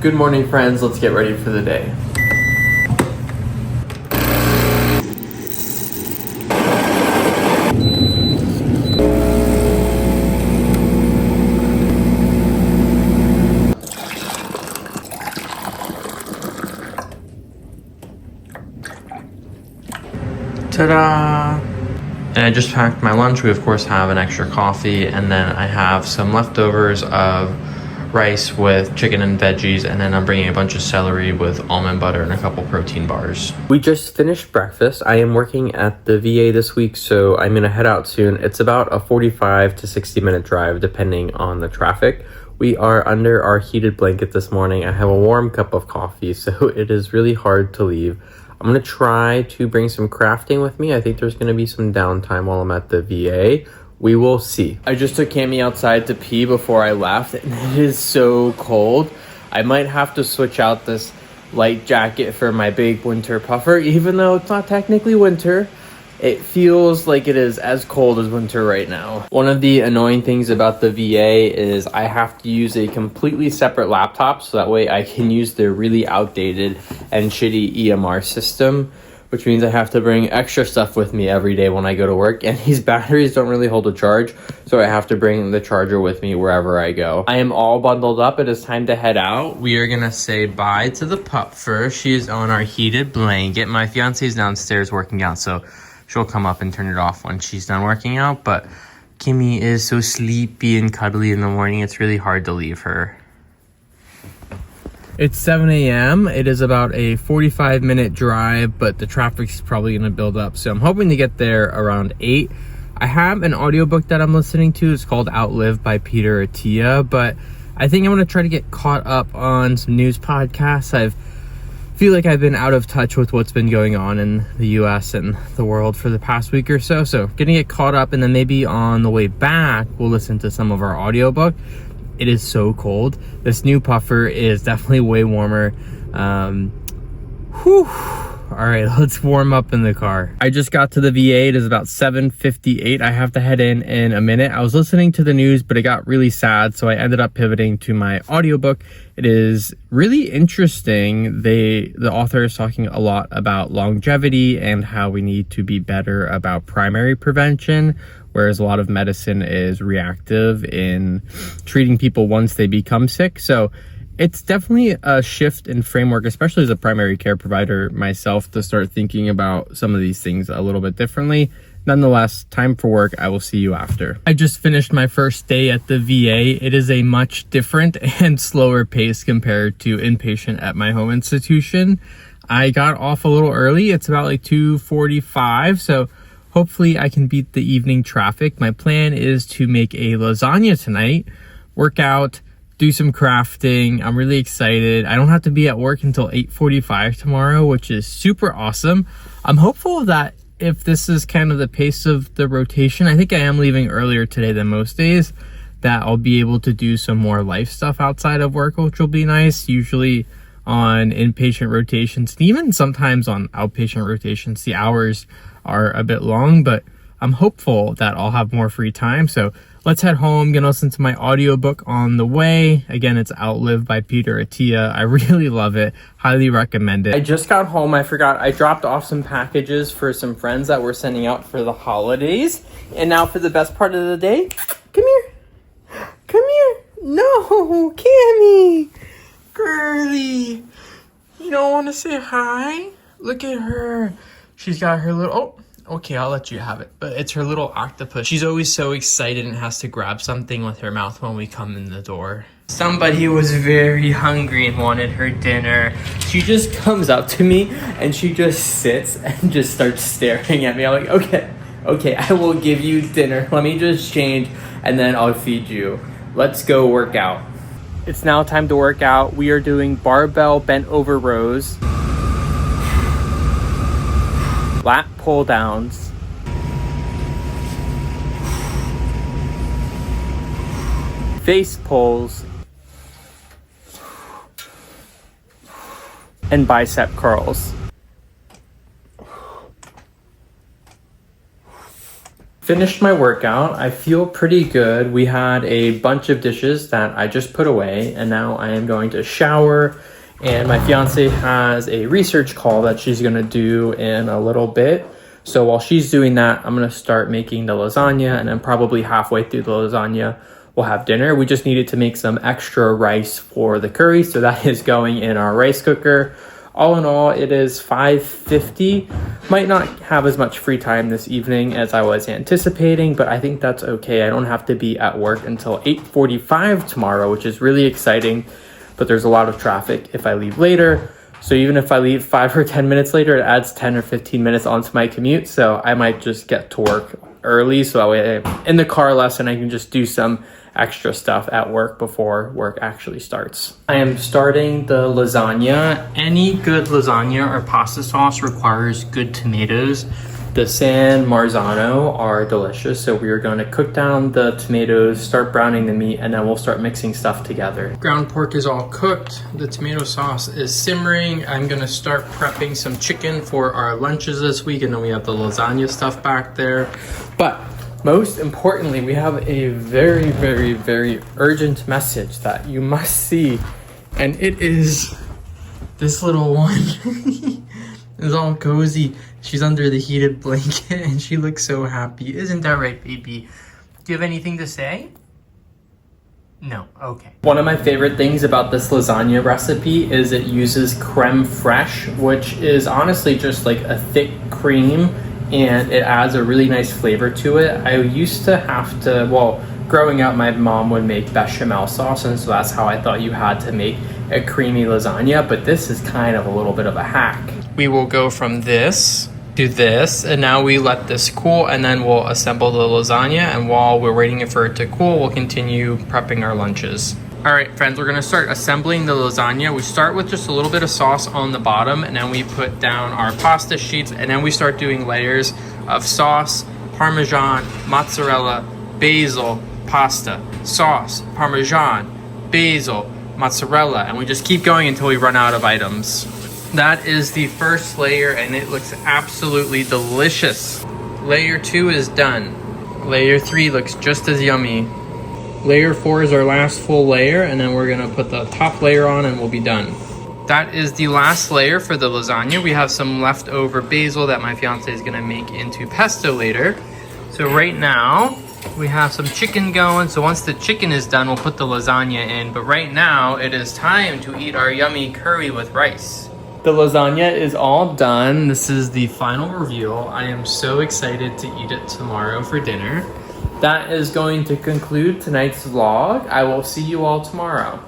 Good morning, friends. Let's get ready for the day. Ta-da! And I just packed my lunch. We of course have an extra coffee, and then I have some leftovers of rice with chicken and veggies, and then I'm bringing a bunch of celery with almond butter and a couple protein bars. We just finished breakfast. I am working at the VA this week, so I'm gonna head out soon. It's about a 45 to 60 minute drive depending on the traffic. We are under our heated blanket this morning. I have a warm cup of coffee, so it is really hard to leave. I'm gonna try to bring some crafting with me. I think there's gonna be some downtime while I'm at the VA. We will see. I just took Cami outside to pee before I left, and it is so cold. I might have to switch out this light jacket for my big winter puffer, even though it's not technically winter. It feels like it is as cold as winter right now. One of the annoying things about the VA is I have to use a completely separate laptop, so that way I can use their really outdated and shitty EMR system, which means I have to bring extra stuff with me every day when I go to work, and these batteries don't really hold a charge, so I have to bring the charger with me wherever I go. I am all bundled up. It is time to head out. We are gonna say bye to the pup first. She is on our heated blanket. My fiance is downstairs working out, so she'll come up and turn it off when she's done working out, but Kimmy is so sleepy and cuddly in the morning, it's really hard to leave her. It's 7 a.m. It is about a 45-minute drive, but the traffic's probably going to build up. So I'm hoping to get there around 8. I have an audiobook that I'm listening to. It's called Outlive by Peter Attia, but I think I'm going to try to get caught up on some news podcasts. I feel like I've been out of touch with what's been going on in the US and the world for the past week or so. So getting it caught up, and then maybe on the way back, we'll listen to some of our audiobook. It is so cold. This new puffer is definitely way warmer. All right, let's warm up in the car. I just got to the VA. It is about 7:58. I have to head in a minute. I was listening to the news, but it got really sad, so I ended up pivoting to my audiobook. It is really interesting. The author is talking a lot about longevity and how we need to be better about primary prevention, whereas a lot of medicine is reactive in treating people once they become sick. So it's definitely a shift in framework, especially as a primary care provider myself, to start thinking about some of these things a little bit differently. Nonetheless, time for work. I will see you after. I just finished my first day at the VA. It is a much different and slower pace compared to inpatient at my home institution. I got off a little early. It's about like 2:45, so hopefully I can beat the evening traffic. My plan is to make a lasagna tonight, work out, do some crafting. I'm really excited. I don't have to be at work until 8:45 tomorrow, which is super awesome. I'm hopeful that if this is kind of the pace of the rotation, I think I am leaving earlier today than most days, that I'll be able to do some more life stuff outside of work, which will be nice. Usually on inpatient rotations, and even sometimes on outpatient rotations, the hours are a bit long, but I'm hopeful that I'll have more free time. So let's head home. I'm gonna listen to my audiobook on the way. Again, it's Outlive by Peter Attia. I really love it. Highly recommend it. I just got home. I forgot I dropped off some packages for some friends that we're sending out for the holidays. And now for the best part of the day. Come here. Come here. No, Cammy. Girly. You don't want to say hi? Look at her. She's got her little... Oh, okay, I'll let you have it. But it's her little octopus. She's always so excited and has to grab something with her mouth when we come in the door. Somebody was very hungry and wanted her dinner. She just comes up to me and she just sits and just starts staring at me. I'm like, okay, I will give you dinner. Let me just change and then I'll feed you. Let's go work out. It's now time to work out. We are doing barbell bent over rows, lat pull downs, face pulls, and bicep curls. finished my workout. I feel pretty good. We had a bunch of dishes that I just put away, and now I am going to shower. And my fiance has a research call that she's gonna do in a little bit. So while she's doing that, I'm gonna start making the lasagna, and then probably halfway through the lasagna, we'll have dinner. We just needed to make some extra rice for the curry, so that is going in our rice cooker. All in all, it is 5:50. Might not have as much free time this evening as I was anticipating, but I think that's okay. I don't have to be at work until 8:45 tomorrow, which is really exciting, but there's a lot of traffic if I leave later. So even if I leave 5 or 10 minutes later, it adds 10 or 15 minutes onto my commute. So I might just get to work early, so that way I'm in the car less and I can just do some extra stuff at work before work actually starts. I am starting the lasagna. Any good lasagna or pasta sauce requires good tomatoes. The San Marzano are delicious, so we are going to cook down the tomatoes, start browning the meat, and then we'll start mixing stuff together. Ground pork is all cooked. The tomato sauce is simmering. I'm going to start prepping some chicken for our lunches this week, and then we have the lasagna stuff back there. But most importantly, we have a very, very, very urgent message that you must see, and it is this little one. It's all cozy. She's under the heated blanket and she looks so happy. Isn't that right, baby? Do you have anything to say? No, okay. One of my favorite things about this lasagna recipe is it uses creme fraiche, which is honestly just like a thick cream, and it adds a really nice flavor to it. I used to have to, well, growing up, my mom would make bechamel sauce, and so that's how I thought you had to make a creamy lasagna, but this is kind of a little bit of a hack. We will go from this to this, and now we let this cool, and then we'll assemble the lasagna, and while we're waiting for it to cool, we'll continue prepping our lunches. All right, friends, we're gonna start assembling the lasagna. We start with just a little bit of sauce on the bottom, and then we put down our pasta sheets, and then we start doing layers of sauce, Parmesan, mozzarella, basil, pasta, sauce, Parmesan, basil, mozzarella, and we just keep going until we run out of items. That is the first layer, and it looks absolutely delicious. Layer 2 is done. Layer 3 looks just as yummy. Layer 4 is our last full layer, and then we're gonna put the top layer on and we'll be done. That is the last layer for the lasagna. We have some leftover basil that my fiance is gonna make into pesto later. So right now, we have some chicken going. So once the chicken is done, we'll put the lasagna in. But right now, it is time to eat our yummy curry with rice. The lasagna is all done. This is the final reveal. I am so excited to eat it tomorrow for dinner. That is going to conclude tonight's vlog. I will see you all tomorrow.